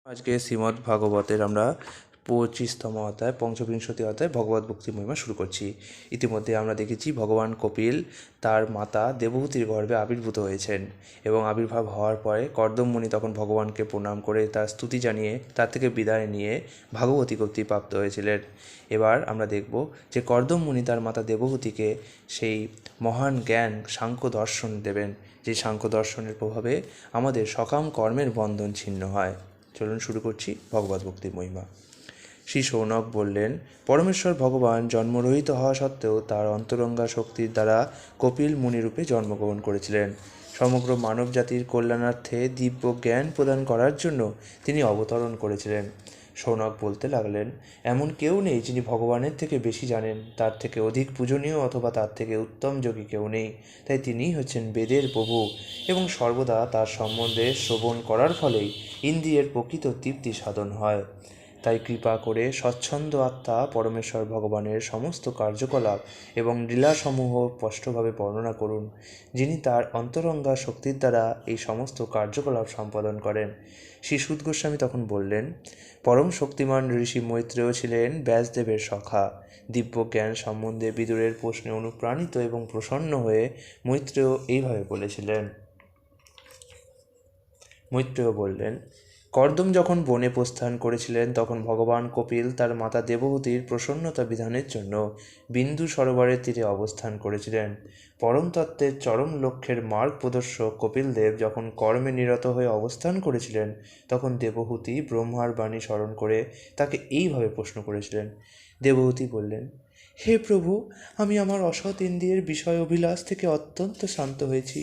আজকে শ্রীমদ্ ভাগবতের আমরা 25তম অধ্যায় পঞ্চবিংশতি অধ্যায় ভগবত ভক্তি মহিমা শুরু করছি। ইতিমধ্যে আমরা দেখেছি ভগবান কপিল তার মাতা দেবহূতির গর্ভে আবির্ভূত হয়েছেন এবং আবির্ভাব হওয়ার পরে কর্দম মুনি তখন ভগবানকে প্রণাম করে তার স্তুতি জানিয়ে তার থেকে বিদায় নিয়ে ভাগবতী কর্তৃ প্রাপ্ত হয়েছিলেন। এবার আমরা দেখব যে কর্দম মুনি তার মাতা দেবহূতিকে সেই মহান জ্ঞান সাংখ্য দর্শন দেবেন, যে সাংখ্য দর্শনের প্রভাবে আমাদের সকাম কর্মের বন্ধন ছিন্ন হয়। চলুন শুরু করছি ভগবত ভক্তির মহিমা। শ্রী শৌনক বললেন, পরমেশ্বর ভগবান জন্মরহিত হওয়া সত্ত্বেও তার অন্তরঙ্গা শক্তির দ্বারা কপিল মুনিরূপে জন্মগ্রহণ করেছিলেন। সমগ্র মানব জাতির কল্যাণার্থে দিব্য জ্ঞান প্রদান করার জন্য তিনি অবতরণ করেছিলেন। শৌনক বলতে লাগলেন, এমন কেউ নেই যিনি ভগবানের থেকে বেশি জানেন, তার থেকে অধিক পূজনীয় অথবা তার থেকে উত্তম যোগী কেউ নেই। তাই তিনিই হচ্ছেন বেদের প্রভু এবং সর্বদা তার সম্বন্ধে শ্রবণ করার ফলেই ইন্দ্রিয়ের প্রকৃত তৃপ্তি সাধন হয়। তাই কৃপা করে স্বচ্ছন্দ আত্মা পরমেশ্বর ভগবানের সমস্ত কার্যকলাপ এবং লীলাসমূহ স্পষ্টভাবে বর্ণনা করুন, যিনি তার অন্তরঙ্গা শক্তির দ্বারা এই সমস্ত কার্যকলাপ সম্পাদন করেন। শ্রী সুত গোস্বামী তখন বললেন, পরম শক্তিমান ঋষি মৈত্রেয় ছিলেন ব্যাসদেবের সখা। দিব্য জ্ঞান সম্বন্ধে বিদুরের প্রশ্নে অনুপ্রাণিত এবং প্রসন্ন হয়ে মৈত্রেয় এইভাবে বলেছিলেন। মৈত্রেয় বললেন, কর্দম যখন বনে প্রস্থান করেছিলেন তখন ভগবান কপিল তার মাতা দেবহূতির প্রসন্নতা বিধানের জন্য বিন্দু সরোবরের তীরে অবস্থান করেছিলেন। পরম তত্ত্বের চরম লক্ষ্যের মার্গ প্রদর্শক কপিলদেব যখন কর্মে নিরত হয়ে অবস্থান করেছিলেন তখন দেবহূতি ব্রহ্মার বাণী স্মরণ করে তাকে এইভাবে প্রশ্ন করেছিলেন। দেবহূতি বললেন, হে প্রভু, আমি আমার অসৎ ইন্দ্রিয়ের বিষয় অভিলাষ থেকে অত্যন্ত শান্ত হয়েছি।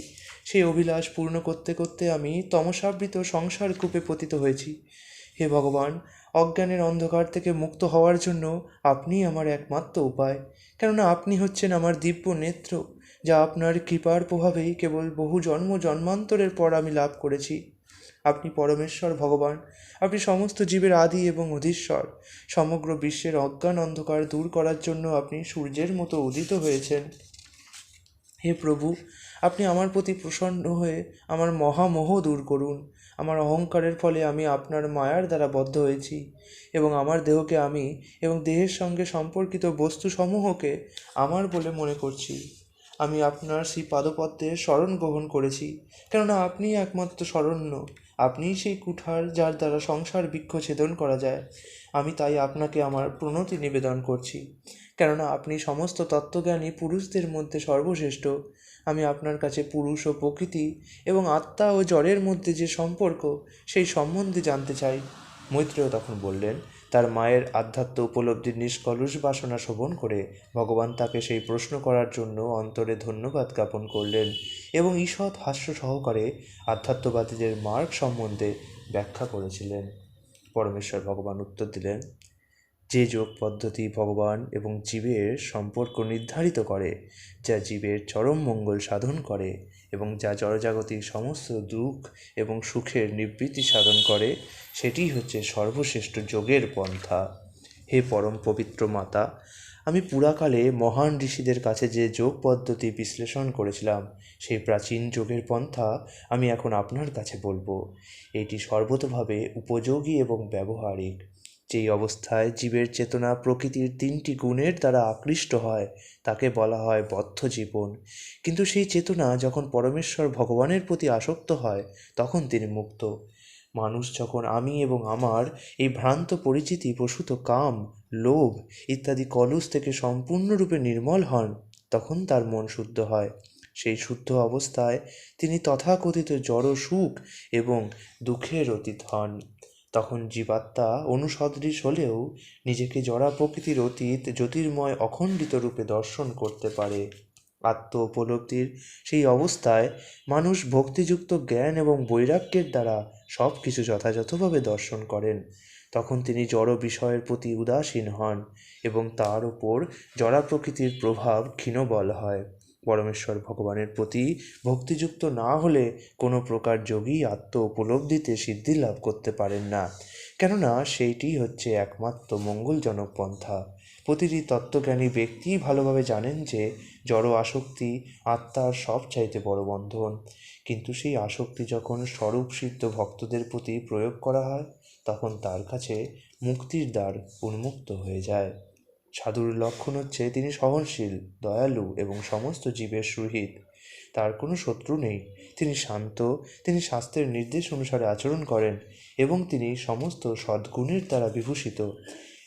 সেই অভিলাষ পূর্ণ করতে করতে আমি তমসাবৃত সংসার কূপে পতিত হয়েছি। হে ভগবান, অজ্ঞানের অন্ধকার থেকে মুক্ত হওয়ার জন্য আপনিই আমার একমাত্র উপায়, কেননা আপনি হচ্ছেন আমার দিব্য নেত্র, যা আপনার কৃপার প্রভাবেই কেবল বহু জন্ম জন্মান্তরের পর আমি লাভ করেছি। আপনি পরমেশ্বর ভগবান, আপনি সমস্ত জীবের আদি এবং অধীশ্বর। সমগ্র বিশ্বের অজ্ঞান অন্ধকার দূর করার জন্য আপনি সূর্যের মতো উদিত হয়েছেন। হে প্রভু, আপনি আমার প্রতি প্রসন্ন হয়ে আমার মহামোহ দূর করুন। আমার অহংকারের ফলে আমি আপনার মায়ার দ্বারা বদ্ধ হয়েছি এবং আমার দেহকে আমি এবং দেহের সঙ্গে সম্পর্কিত বস্তুসমূহকে আমার বলে মনে করছি। আমি আপনার সেই পাদপদ্মে শরণ গ্রহণ করেছি, কেননা আপনিই একমাত্র শরণ্য। আপনিই সেই কুঠার যার দ্বারা সংসার বৃক্ষ ছেদন করা যায়। আমি তাই আপনাকে আমার প্রণতি নিবেদন করছি, কেননা আপনি সমস্ত তত্ত্বজ্ঞানী পুরুষদের মধ্যে সর্বশ্রেষ্ঠ। আমি আপনার কাছে পুরুষ ও প্রকৃতি এবং আত্মা ও জড়ের মধ্যে যে সম্পর্ক, সেই সম্বন্ধে জানতে চাই। মৈত্রেয় তখন বললেন, তার মায়ের আধ্যাত্ম উপলব্ধির নিষ্কলুষ বাসনা শোভন করে ভগবান তাকে সেই প্রশ্ন করার জন্য অন্তরে ধন্যবাদ জ্ঞাপন করলেন এবং ঈষৎ হাস্য সহকারে আধ্যাত্মবাদীদের মার্গ সম্বন্ধে ব্যাখ্যা করেছিলেন। পরমেশ্বর ভগবান উত্তর দিলেন, যে যোগ পদ্ধতি ভগবান এবং জীবের সম্পর্ক নির্ধারিত করে, যা জীবের চরম মঙ্গল সাধন করে এবং যা জড়জাগতিক সমস্ত দুঃখ এবং সুখের নিবৃত্তি সাধন করে, সেটিই হচ্ছে সর্বশ্রেষ্ঠ যোগের পন্থা। হে পরম পবিত্র মাতা, আমি পুরাকালে মহান ঋষিদের কাছে যে যোগ পদ্ধতি বিশ্লেষণ করেছিলাম, সেই প্রাচীন যোগের পন্থা আমি এখন আপনার কাছে বলবো। এটি সর্বতোভাবে উপযোগী এবং ব্যবহারিক। যেই অবস্থায় জীবের চেতনা প্রকৃতির 3টি গুণের দ্বারা আকৃষ্ট হয় তাকে বলা হয় বদ্ধ জীবন, কিন্তু সেই চেতনা যখন পরমেশ্বর ভগবানের প্রতি আসক্ত হয় তখন তিনি মুক্ত। মানুষ যখন আমি এবং আমার এই ভ্রান্ত পরিচিতি প্রসূত কাম, লোভ ইত্যাদি কলুষ থেকে সম্পূর্ণরূপে নির্মল হন, তখন তার মন শুদ্ধ হয়। সেই শুদ্ধ অবস্থায় তিনি তথাকথিত জড় সুখ এবং দুঃখের অতীত হন। তখন জীবাত্মা অনুসদৃশ হলেও নিজেকে জড়া প্রকৃতির অতীত জ্যোতির্ময় অখণ্ডিত রূপে দর্শন করতে পারে। আত্ম উপলব্ধির সেই অবস্থায় মানুষ ভক্তিযুক্ত জ্ঞান এবং বৈরাগ্যের দ্বারা সব কিছু যথাযথভাবে দর্শন করেন। তখন তিনি জড় বিষয়ের প্রতি উদাসীন হন এবং তার উপর জড়া প্রকৃতির প্রভাব ক্ষীণবল হয়। পরমেশ্বর ভগবানের প্রতি ভক্তিযুক্ত না হলে কোনো প্রকার যোগী আত্ম উপলব্ধিতে সিদ্ধি লাভ করতে পারেন না, কেননা সেইটি হচ্ছে একমাত্র মঙ্গলজনক পন্থা। প্রতিটি তত্ত্বজ্ঞানী ব্যক্তি ভালোভাবে জানেন যে জড় আসক্তি আত্মার সবচাইতে বড় বন্ধন, কিন্তু সেই আসক্তি যখন স্বরূপ সিদ্ধ ভক্তদের প্রতি প্রয়োগ করা হয় তখন তার কাছে মুক্তির দ্বার উন্মুক্ত হয়ে যায়। সাধুর লক্ষণ হচ্ছে তিনি সহনশীল, দয়ালু এবং সমস্ত জীবের সুহৃদ। তার কোনো শত্রু নেই। তিনি শান্ত, তিনি শাস্ত্রের নির্দেশ অনুসারে আচরণ করেন এবং তিনি সমস্ত সদ্গুণের দ্বারা বিভূষিত।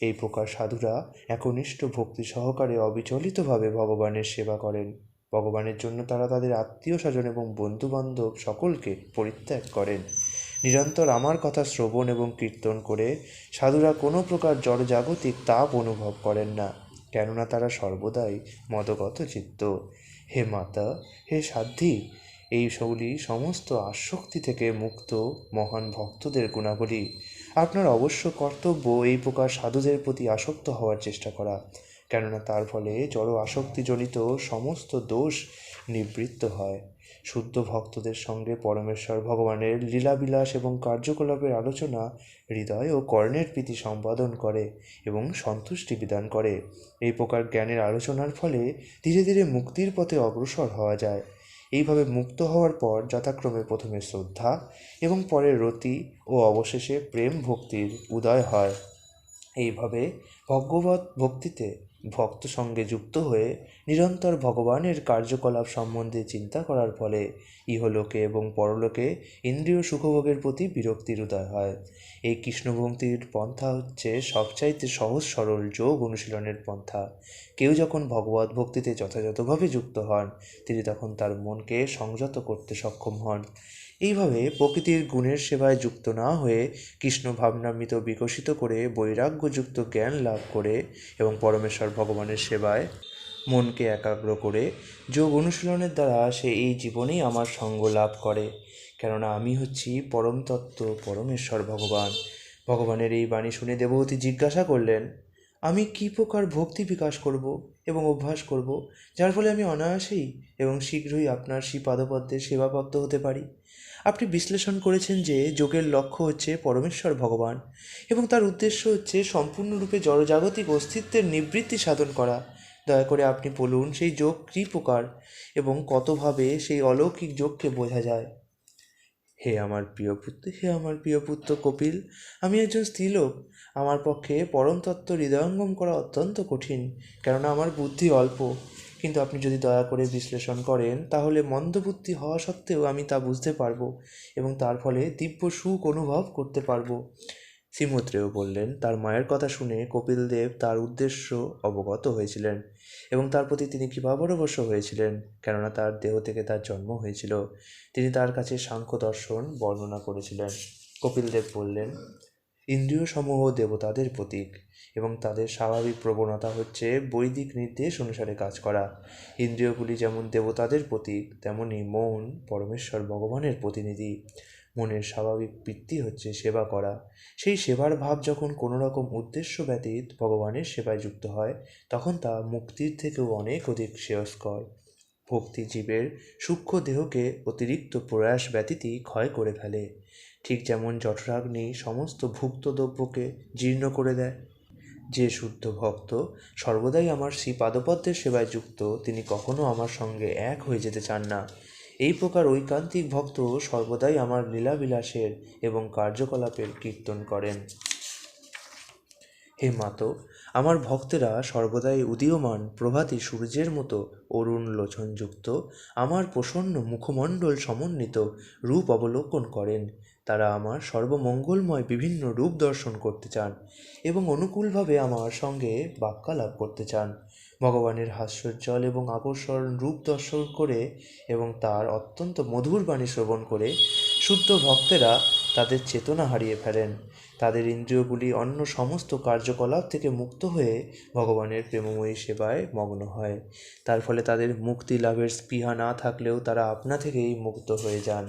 এই প্রকার সাধুরা একনিষ্ঠ ভক্তি সহকারে অবিচলিতভাবে ভগবানের সেবা করেন। ভগবানের জন্য তারা তাদের আত্মীয় স্বজন এবং বন্ধুবান্ধব সকলকে পরিত্যাগ করেন। নিরন্তর আমার কথা শ্রবণ এবং কীর্তন করে সাধুরা কোনো প্রকার জড়জাগতিক তাপ অনুভব করেন না, কেননা তারা সর্বদাই মদগত চিত্ত। হে মাতা, হে সাধ্বী, এই শৌলি সমস্ত আসক্তি থেকে মুক্ত মহান ভক্তদের গুণাবলী। আপনার অবশ্য কর্তব্য এই প্রকার সাধুদের প্রতি আসক্ত হওয়ার চেষ্টা করা, কেননা তার ফলে জড় আসক্তিজনিত সমস্ত দোষ নিবৃত্ত হয়। শুদ্ধ ভক্তদের সঙ্গে পরমেশ্বর ভগবানের লীলাবিলাস এবং কার্যকলাপের আলোচনা হৃদয় ও কর্ণের প্রীতি সম্পাদন করে এবং সন্তুষ্টি বিধান করে। এই প্রকার জ্ঞানের আলোচনার ফলে ধীরে ধীরে মুক্তির পথে অগ্রসর হওয়া যায়। এইভাবে মুক্ত হওয়ার পর যথাক্রমে প্রথমে শ্রদ্ধা এবং পরে রতি ও অবশেষে প্রেম ভক্তির উদয় হয়। এইভাবে ভগবত ভক্তিতে ভক্ত সঙ্গে যুক্ত হয়ে নিরন্তর ভগবানের কার্যকলাপ সম্বন্ধে চিন্তা করার ফলে ইহলোকে এবং পরলোকে ইন্দ্রিয় সুখভোগের প্রতি বিরক্তির উদয় হয়। এই কৃষ্ণভক্তির পন্থা হচ্ছে সবচাইতে সহজ সরল যোগ অনুশীলনের পন্থা। কেউ যখন ভগবত ভক্তিতে যথাযথভাবে যুক্ত হন, তিনি তখন তার মনকে সংযত করতে সক্ষম হন। এইভাবে প্রকৃতির গুণের সেবায় যুক্ত না হয়ে কৃষ্ণ ভাবনামৃত বিকশিত করে বৈরাগ্যযুক্ত জ্ঞান লাভ করে এবং পরমেশ্বর ভগবানের সেবায় মনকে একাগ্র করে যোগ অনুশীলনের দ্বারা সে এই জীবনেই আমার সঙ্গ লাভ করে, কেননা আমি হচ্ছি পরম তত্ত্ব পরমেশ্বর ভগবান। ভগবানের এই বাণী শুনে দেবহূতি জিজ্ঞাসা করলেন, আমি কী প্রকার ভক্তি বিকাশ করব এবং অভ্যাস করব, যার ফলে আমি অনায়াসেই এবং শীঘ্রই আপনার শ্রীপাদপদ্মের সেবাপ্রাপ্ত হতে পারি? আপনি বিশ্লেষণ করেছেন যে যোগের লক্ষ্য হচ্ছে পরমেশ্বর ভগবান এবং তার উদ্দেশ্য হচ্ছে সম্পূর্ণরূপে জড়জাগতিক অস্তিত্বের নিবৃত্তি সাধন করা। দয়া করে আপনি বলুন, সেই যোগ কী প্রকার এবং কতভাবে সেই অলৌকিক যোগকে বোঝা যায়? হে আমার প্রিয় পুত্র কপিল, আমি একজন স্ত্রীলোক। আমার পক্ষে পরম তত্ত্ব হৃদয়ঙ্গম করা অত্যন্ত কঠিন, কেননা আমার বুদ্ধি অল্প। কিন্তু আপনি যদি দয়া করে বিশ্লেষণ করেন, তাহলে মন্দবুদ্ধি হওয়া সত্ত্বেও আমি তা বুঝতে পারবো এবং তার ফলে দিব্য সুখ অনুভব করতে পারবো। শ্রীমৈত্রেয় বললেন, তার মায়ের কথা শুনে কপিলদেব তার উদ্দেশ্য অবগত হয়েছিলেন এবং তার প্রতি তিনি কৃপাপরবশ হয়েছিলেন, কেননা তার দেহ থেকে তার জন্ম হয়েছিল। তিনি তার কাছে সাংখ্য দর্শন বর্ণনা করেছিলেন। কপিলদেব বললেন, ইন্দ্রিয়সমূহ দেবতাদের প্রতীক এবং তাদের স্বাভাবিক প্রবণতা হচ্ছে বৈদিক নির্দেশ অনুসারে কাজ করা। ইন্দ্রিয়গুলি যেমন দেবতাদের প্রতীক, তেমনি মন পরমেশ্বর ভগবানের প্রতিনিধি। মনের স্বাভাবিক বৃত্তি হচ্ছে সেবা করা। সেই সেবার ভাব যখন কোনো রকম উদ্দেশ্য ব্যতীত ভগবানের সেবায় যুক্ত হয়, তখন তা মুক্তির থেকেও অনেক অধিক শ্রেয়স্কর। ভক্তি জীবের সূক্ষ্ম দেহকে অতিরিক্ত প্রয়াস ব্যতীতই ক্ষয় করে ফেলে, ঠিক যেমন জঠরাগ্নি সমস্ত ভুক্ত দ্রব্যকে জীর্ণ করে দেয়। যে শুদ্ধ ভক্ত সর্বদাই আমার শ্রীপাদপদ্মের সেবায় যুক্ত, তিনি কখনো আমার সঙ্গে এক হয়ে যেতে চান না। এই প্রকার ঐকান্তিক ভক্ত সর্বদাই আমার লীলাবিলাসের এবং কার্যকলাপের কীর্তন করেন। হে মাতো, আমার ভক্তেরা সর্বদাই উদীয়মান প্রভাতী সূর্যের মতো অরুণ লোচনযুক্ত আমার প্রসন্ন মুখমণ্ডল সমন্বিত রূপ অবলোকন করেন। তারা আমার সর্বমঙ্গলময় বিভিন্ন রূপ দর্শন করতে চান এবং অনুকূলভাবে আমার সঙ্গে বাক্যালাপ করতে চান। ভগবানের হাস্যোজ্জ্বল এবং আকর্ষণ রূপ দর্শন করে এবং তার অত্যন্ত মধুর বাণী শ্রবণ করে শুদ্ধ ভক্তেরা তাদের চেতনা হারিয়ে ফেলেন। তাদের ইন্দ্রিয়গুলি অন্য সমস্ত কার্যকলাপ থেকে মুক্ত হয়ে ভগবানের প্রেমময়ী সেবায় মগ্ন হয়। তার ফলে তাদের মুক্তি লাভের স্পৃহা না থাকলেও তারা আপনা থেকেই মুক্ত হয়ে যান।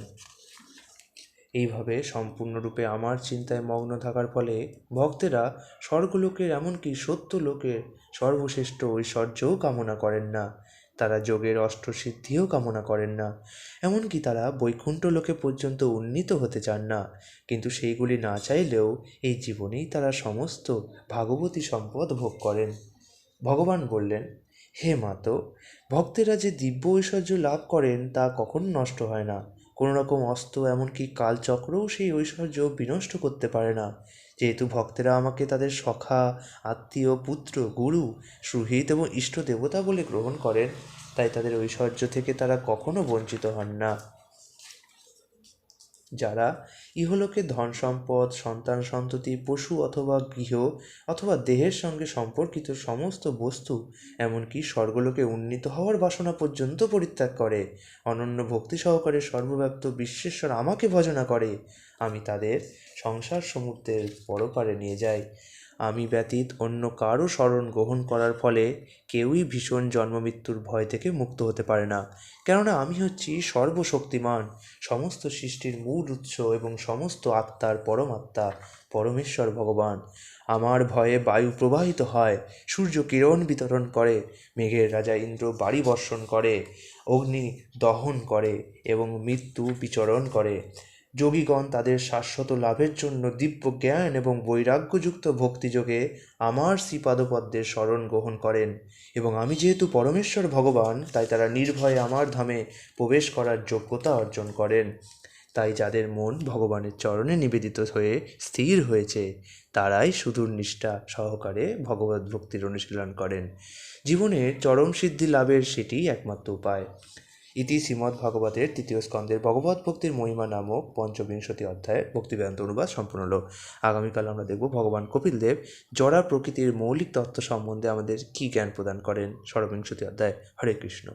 এইভাবে সম্পূর্ণরূপে আমার চিন্তায় মগ্ন থাকার ফলে ভক্তেরা স্বর্গলোকের এমনকি সত্য লোকের সর্বশ্রেষ্ঠ ঐশ্বর্যও কামনা করেন না। তারা যোগের অষ্টসিদ্ধিও কামনা করেন না, এমনকি তারা বৈকুণ্ঠ লোকে পর্যন্ত উন্নীত হতে চান না। কিন্তু সেইগুলি না চাইলেও এই জীবনেই তারা সমস্ত ভাগবতী সম্পদ ভোগ করেন। ভগবান বললেন, হে মাতো, ভক্তেরা যে দিব্য ঐশ্বর্য লাভ করেন তা কখনো নষ্ট হয় না। কোনো রকম অস্ত্র, এমনকি কালচক্রও সেই ঐশ্বর্য বিনষ্ট করতে পারে না। যেহেতু ভক্তেরা আমাকে তাদের সখা, আত্মীয়, পুত্র, গুরু, সুহৃদ এবং ইষ্ট দেবতা বলে গ্রহণ করেন, তাই তাদের ঐশ্বর্য থেকে তারা কখনো বঞ্চিত হন না। যারা ইহলোকে ধন সম্পদ, সন্তান সন্ততি, পশু অথবা গৃহ অথবা দেহের সঙ্গে সম্পর্কিত সমস্ত বস্তু, এমনকি স্বর্গলোকে উন্নীত হওয়ার বাসনা পর্যন্ত পরিত্যাগ করে অনন্য ভক্তি সহকারে সর্বব্যাপ্ত বিশ্বেশ্বর আমাকে ভজনা করে, আমি তাদের সংসার সমুদ্রের পরপারে নিয়ে যাই। আমি ব্যতীত অন্য কারও শরণ গ্রহণ করার ফলে কেউই ভীষণ জন্মমৃত্যুর ভয় থেকে মুক্ত হতে পারে না, কেননা আমি হচ্ছি সর্বশক্তিমান, সমস্ত সৃষ্টির মূল উৎস এবং সমস্ত আত্মার পরমাত্মা পরমেশ্বর ভগবান। আমার ভয়ে বায়ু প্রবাহিত হয়, সূর্য কিরণ বিতরণ করে, মেঘের রাজা ইন্দ্র বাড়ি বর্ষণ করে, অগ্নি দহন করে এবং মৃত্যু বিচরণ করে। যোগীগণ তাদের শাশ্বত লাভের জন্য দিব্য জ্ঞান এবং বৈরাগ্যযুক্ত ভক্তিযোগে আমার শ্রীপাদপদ্মের শরণ গ্রহণ করেন, এবং আমি যেহেতু পরমেশ্বর ভগবান, তাই তারা নির্ভয়ে আমার ধামে প্রবেশ করার যোগ্যতা অর্জন করেন। তাই যাদের মন ভগবানের চরণে নিবেদিত হয়ে স্থির হয়েছে, তারাই সুদূর নিষ্ঠা সহকারে ভগবত ভক্তির অনুশীলন করেন। জীবনের চরম সিদ্ধি লাভের সেটিই একমাত্র উপায়। ইতি শ্রীমদ্ভাগবতের তৃতীয় স্কন্ধের ভগবত ভক্তির মহিমা নামক পঞ্চবিংশতি অধ্যায়ের ভক্তিবেদান্ত অনুবাদ সম্পূর্ণ হলো। আগামীকাল আমরা দেখব ভগবান কপিলদেব জড়া প্রকৃতির মৌলিক তত্ত্ব সম্বন্ধে আমাদের কী জ্ঞান প্রদান করেন। ষড়বিংশতি অধ্যায়। হরে কৃষ্ণ।